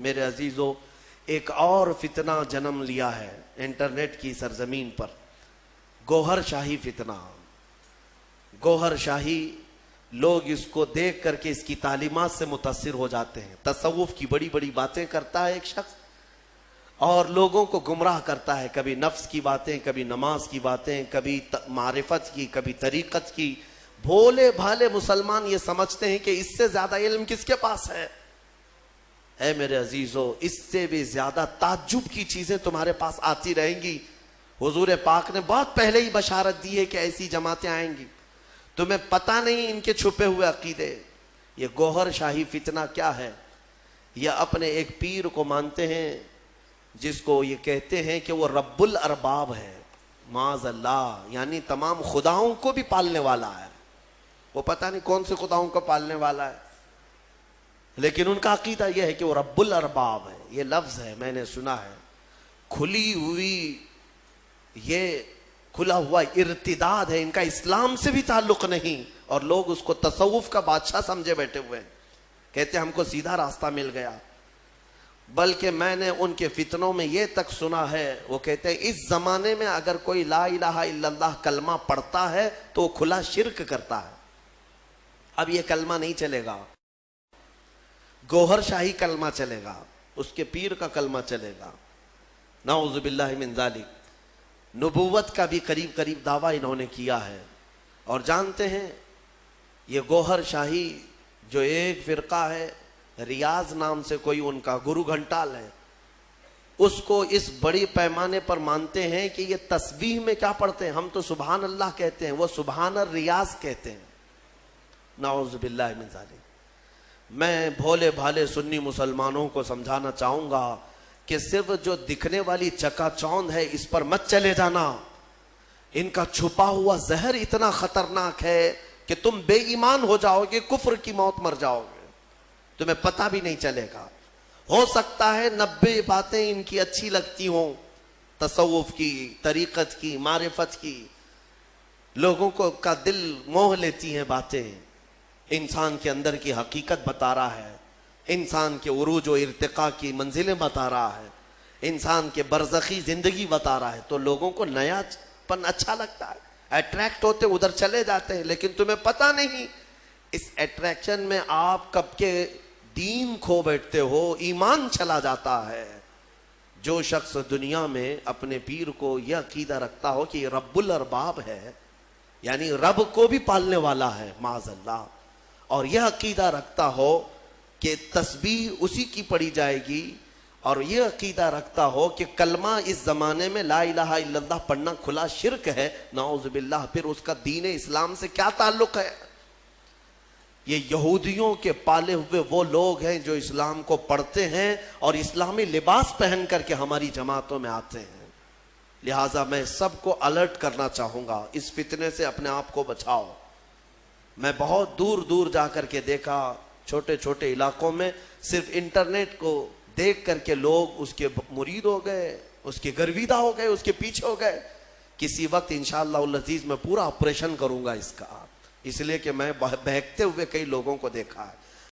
میرے عزیزوں، ایک اور فتنہ جنم لیا ہے انٹرنیٹ کی سرزمین پر، گوہر شاہی فتنہ۔ گوہر شاہی، لوگ اس کو دیکھ کر کے اس کی تعلیمات سے متاثر ہو جاتے ہیں۔ تصوف کی بڑی بڑی باتیں کرتا ہے ایک شخص اور لوگوں کو گمراہ کرتا ہے، کبھی نفس کی باتیں، کبھی نماز کی باتیں، کبھی معرفت کی، کبھی طریقت کی۔ بھولے بھالے مسلمان یہ سمجھتے ہیں کہ اس سے زیادہ علم کس کے پاس ہے۔ اے میرے عزیزو، اس سے بھی زیادہ تعجب کی چیزیں تمہارے پاس آتی رہیں گی۔ حضور پاک نے بہت پہلے ہی بشارت دی ہے کہ ایسی جماعتیں آئیں گی، تمہیں پتہ نہیں ان کے چھپے ہوئے عقیدے۔ یہ گوہر شاہی فتنہ کیا ہے؟ یہ اپنے ایک پیر کو مانتے ہیں جس کو یہ کہتے ہیں کہ وہ رب الارباب ہے، معاذ اللہ، یعنی تمام خداؤں کو بھی پالنے والا ہے۔ وہ پتہ نہیں کون سے خداؤں کو پالنے والا ہے، لیکن ان کا عقیدہ یہ ہے کہ وہ رب الارباب ہے۔ یہ لفظ ہے، میں نے سنا ہے، کھلی ہوئی، یہ کھلا ہوا ارتداد ہے، ان کا اسلام سے بھی تعلق نہیں، اور لوگ اس کو تصوف کا بادشاہ سمجھے بیٹھے ہوئے ہیں، کہتے ہیں ہم کو سیدھا راستہ مل گیا۔ بلکہ میں نے ان کے فتنوں میں یہ تک سنا ہے، وہ کہتے ہیں اس زمانے میں اگر کوئی لا الہ الا اللہ کلمہ پڑھتا ہے تو وہ کھلا شرک کرتا ہے۔ اب یہ کلمہ نہیں چلے گا، گوہر شاہی کلمہ چلے گا، اس کے پیر کا کلمہ چلے گا، نعوذ باللہ من ذالک۔ نبوت کا بھی قریب قریب دعویٰ انہوں نے کیا ہے۔ اور جانتے ہیں یہ گوہر شاہی جو ایک فرقہ ہے، ریاض نام سے کوئی ان کا گرو گھنٹال ہے، اس کو اس بڑی پیمانے پر مانتے ہیں کہ یہ تسبیح میں کیا پڑھتے ہیں، ہم تو سبحان اللہ کہتے ہیں، وہ سبحان الریاض کہتے ہیں، نعوذ باللہ من ذالک۔ میں بھولے بھالے سنی مسلمانوں کو سمجھانا چاہوں گا کہ صرف جو دکھنے والی چکا چوند ہے اس پر مت چلے جانا۔ ان کا چھپا ہوا زہر اتنا خطرناک ہے کہ تم بے ایمان ہو جاؤ گے، کفر کی موت مر جاؤ گے، تمہیں پتہ بھی نہیں چلے گا۔ ہو سکتا ہے 90 باتیں ان کی اچھی لگتی ہوں، تصوف کی، طریقت کی، معرفت کی، لوگوں کو کا دل موہ لیتی ہیں باتیں، انسان کے اندر کی حقیقت بتا رہا ہے، انسان کے عروج و ارتقاء کی منزلیں بتا رہا ہے، انسان کے برزخی زندگی بتا رہا ہے، تو لوگوں کو نیا پن اچھا لگتا ہے، اٹریکٹ ہوتے ادھر چلے جاتے ہیں، لیکن تمہیں پتہ نہیں اس اٹریکشن میں آپ کب کے دین کھو بیٹھتے ہو، ایمان چلا جاتا ہے۔ جو شخص دنیا میں اپنے پیر کو یہ عقیدہ رکھتا ہو کہ یہ رب الارباب ہے، یعنی رب کو بھی پالنے والا ہے، معاذ اللہ، اور یہ عقیدہ رکھتا ہو کہ تسبیح اسی کی پڑھی جائے گی، اور یہ عقیدہ رکھتا ہو کہ کلمہ اس زمانے میں لا الہ الا اللہ پڑھنا کھلا شرک ہے، نعوذ باللہ، پھر اس کا دین اسلام سے کیا تعلق ہے؟ یہ یہودیوں کے پالے ہوئے وہ لوگ ہیں جو اسلام کو پڑھتے ہیں اور اسلامی لباس پہن کر کے ہماری جماعتوں میں آتے ہیں۔ لہٰذا میں سب کو الرٹ کرنا چاہوں گا، اس فتنے سے اپنے آپ کو بچاؤ۔ میں بہت دور دور جا کر کے دیکھا، چھوٹے چھوٹے علاقوں میں صرف انٹرنیٹ کو دیکھ کر کے لوگ اس کے مرید ہو گئے، اس کے گرویدہ ہو گئے، اس کے پیچھے ہو گئے۔ کسی وقت انشاءاللہ العزیز میں پورا آپریشن کروں گا اس کا، اس لیے کہ میں بہکتے ہوئے کئی لوگوں کو دیکھا ہے۔